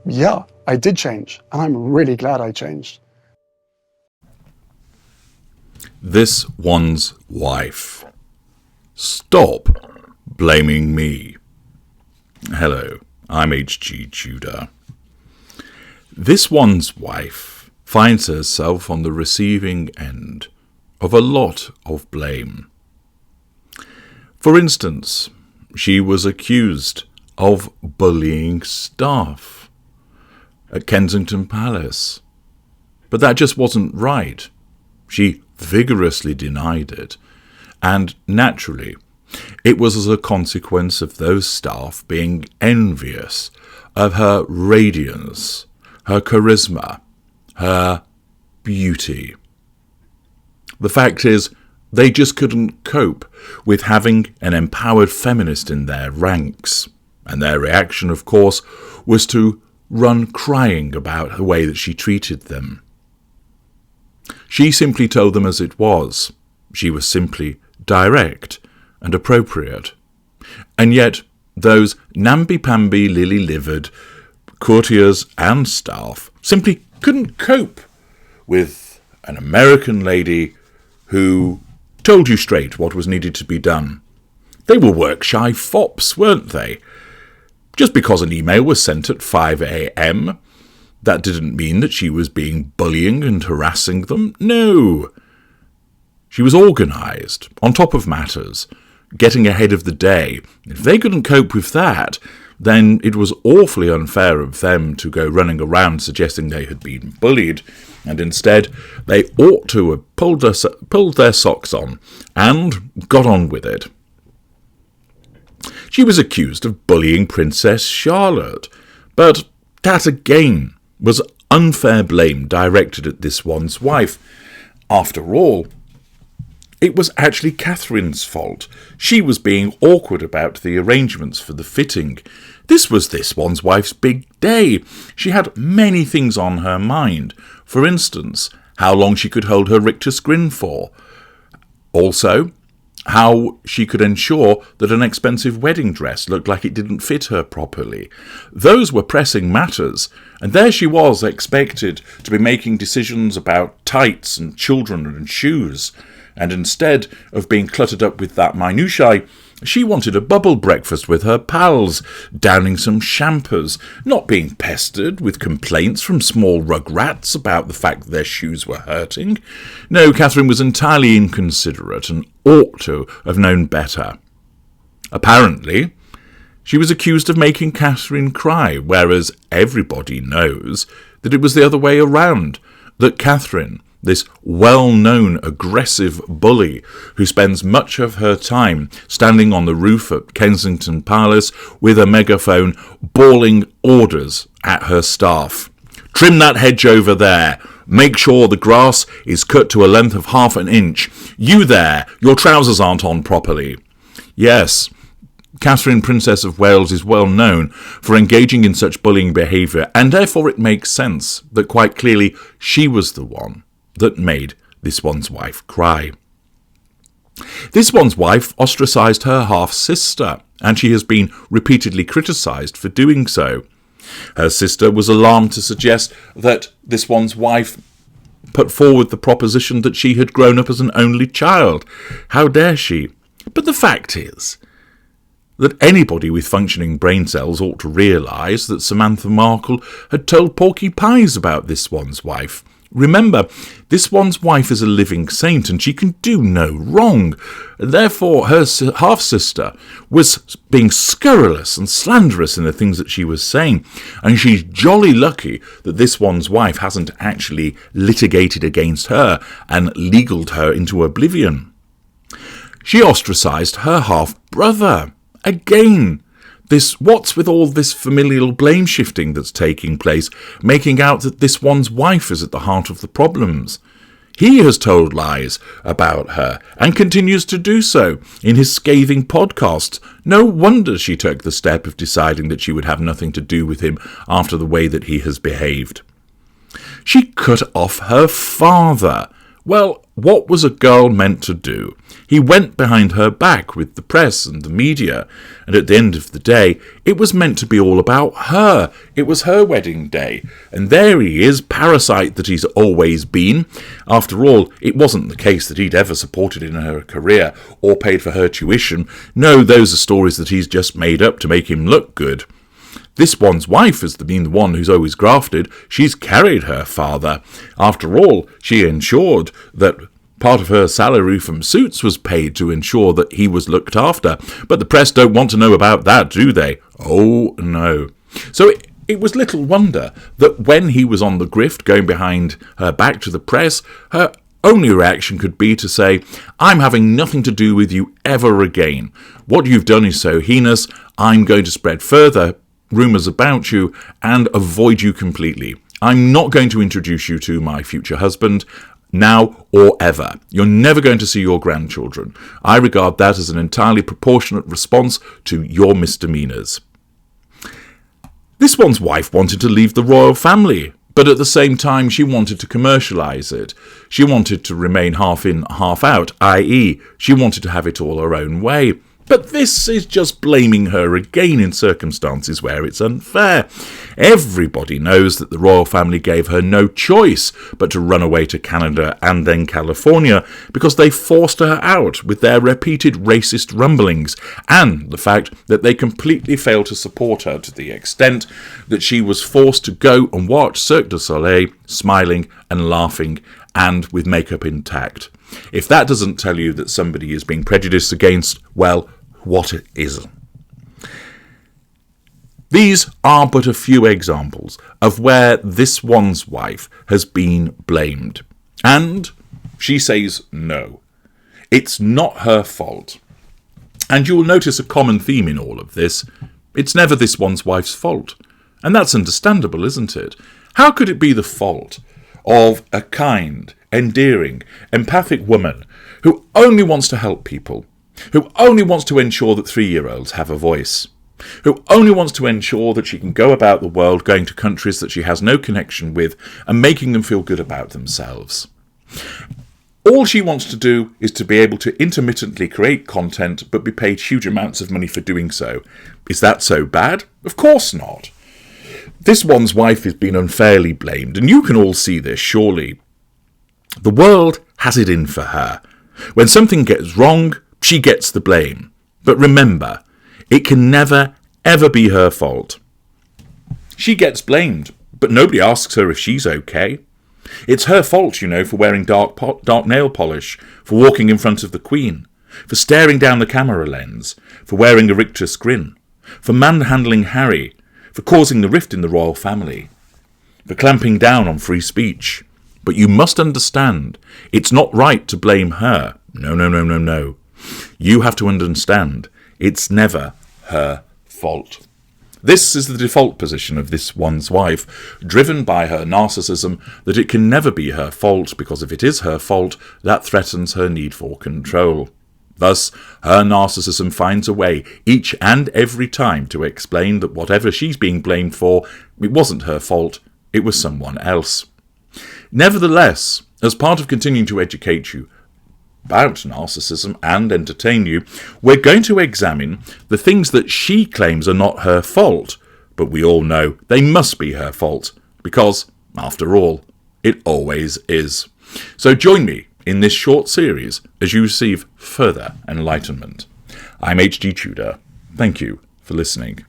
Yeah, I did change, and I'm really glad I changed. This one's wife. Stop blaming me. Hello, I'm H.G. Tudor. This one's wife finds herself on the receiving end of a lot of blame. For instance, she was accused of bullying staff at Kensington Palace. But that just wasn't right. She vigorously denied it, and naturally, it was as a consequence of those staff being envious of her radiance, her charisma, her beauty. The fact is, they just couldn't cope with having an empowered feminist in their ranks, and their reaction, of course, was to run crying about the way that she treated them. She simply told them as it was. She was simply direct and appropriate. And yet, those namby-pamby, lily-livered courtiers and staff simply couldn't cope with an American lady who told you straight what was needed to be done. They were work-shy fops, weren't they? Just because an email was sent at 5 a.m., that didn't mean that she was being bullying and harassing them. No. She was organised, on top of matters, getting ahead of the day. If they couldn't cope with that, then it was awfully unfair of them to go running around suggesting they had been bullied, and instead they ought to have pulled their socks on and got on with it. She was accused of bullying Princess Charlotte, but that again was unfair blame directed at this one's wife. After all, it was actually Catherine's fault. She was being awkward about the arrangements for the fitting. This was this one's wife's big day. She had many things on her mind. For instance, how long she could hold her rictus grin for. Also, how she could ensure that an expensive wedding dress looked like it didn't fit her properly. Those were pressing matters, and there she was expected to be making decisions about tights and children and shoes. And instead of being cluttered up with that minutiae, she wanted a bubble breakfast with her pals, downing some champers, not being pestered with complaints from small rug rats about the fact that their shoes were hurting. No, Catherine was entirely inconsiderate and ought to have known better. Apparently, she was accused of making Catherine cry, whereas everybody knows that it was the other way around, that Catherine, this well-known aggressive bully who spends much of her time standing on the roof at Kensington Palace with a megaphone bawling orders at her staff. Trim that hedge over there. Make sure the grass is cut to a length of 1/2 inch. You there, your trousers aren't on properly. Yes, Catherine, Princess of Wales, is well known for engaging in such bullying behaviour, and therefore it makes sense that quite clearly she was the one that made this one's wife cry. This one's wife ostracised her half-sister, and she has been repeatedly criticised for doing so. Her sister was alarmed to suggest that this one's wife put forward the proposition that she had grown up as an only child. How dare she? But the fact is that anybody with functioning brain cells ought to realise that Samantha Markle had told Porky Pies about this one's wife. Remember, this one's wife is a living saint, and she can do no wrong. Therefore, her half-sister was being scurrilous and slanderous in the things that she was saying, and she's jolly lucky that this one's wife hasn't actually litigated against her and legaled her into oblivion. She ostracised her half-brother. Again, what's with all this familial blame-shifting that's taking place, making out that this one's wife is at the heart of the problems? He has told lies about her, and continues to do so in his scathing podcasts. No wonder she took the step of deciding that she would have nothing to do with him after the way that he has behaved. She cut off her father. Well, what was a girl meant to do? He went behind her back with the press and the media, and at the end of the day, it was meant to be all about her. It was her wedding day, and there he is, parasite that he's always been. After all, it wasn't the case that he'd ever supported in her career or paid for her tuition. No, those are stories that he's just made up to make him look good. This one's wife has been the one who's always grafted. She's carried her father. After all, she ensured that part of her salary from Suits was paid to ensure that he was looked after. But the press don't want to know about that, do they? Oh, no. So it was little wonder that when he was on the grift going behind her back to the press, her only reaction could be to say, "I'm having nothing to do with you ever again. What you've done is so heinous, I'm going to spread further rumours about you and avoid you completely. I'm not going to introduce you to my future husband now or ever. You're never going to see your grandchildren. I regard that as an entirely proportionate response to your misdemeanours." This one's wife wanted to leave the royal family, but at the same time she wanted to commercialise it. She wanted to remain half in, half out, i.e. she wanted to have it all her own way. But this is just blaming her again in circumstances where it's unfair. Everybody knows that the royal family gave her no choice but to run away to Canada and then California because they forced her out with their repeated racist rumblings and the fact that they completely failed to support her to the extent that she was forced to go and watch Cirque du Soleil smiling and laughing and with makeup intact. If that doesn't tell you that somebody is being prejudiced against, well, what it is. These are but a few examples of where this one's wife has been blamed. And she says no. It's not her fault. And you'll notice a common theme in all of this. It's never this one's wife's fault. And that's understandable, isn't it? How could it be the fault of a kind, endearing, empathic woman who only wants to help people, who only wants to ensure that 3-year-olds have a voice, who only wants to ensure that she can go about the world going to countries that she has no connection with and making them feel good about themselves? All she wants to do is to be able to intermittently create content but be paid huge amounts of money for doing so. Is that so bad? Of course not. This one's wife has been unfairly blamed, and you can all see this, surely. The world has it in for her. When something gets wrong, she gets the blame. But remember, it can never, ever be her fault. She gets blamed, but nobody asks her if she's okay. It's her fault, you know, for wearing dark nail polish, for walking in front of the Queen, for staring down the camera lens, for wearing a rictus grin, for manhandling Harry, for causing the rift in the royal family, for clamping down on free speech. But you must understand, it's not right to blame her. No. You have to understand, it's never her fault. This is the default position of this one's wife, driven by her narcissism that it can never be her fault, because if it is her fault, that threatens her need for control. Thus, her narcissism finds a way each and every time to explain that whatever she's being blamed for, it wasn't her fault, it was someone else. Nevertheless, as part of continuing to educate you about narcissism and entertain you, we're going to examine the things that she claims are not her fault, but we all know they must be her fault, because, after all, it always is. So join me in this short series as you receive further enlightenment. I'm H.G. Tudor. Thank you for listening.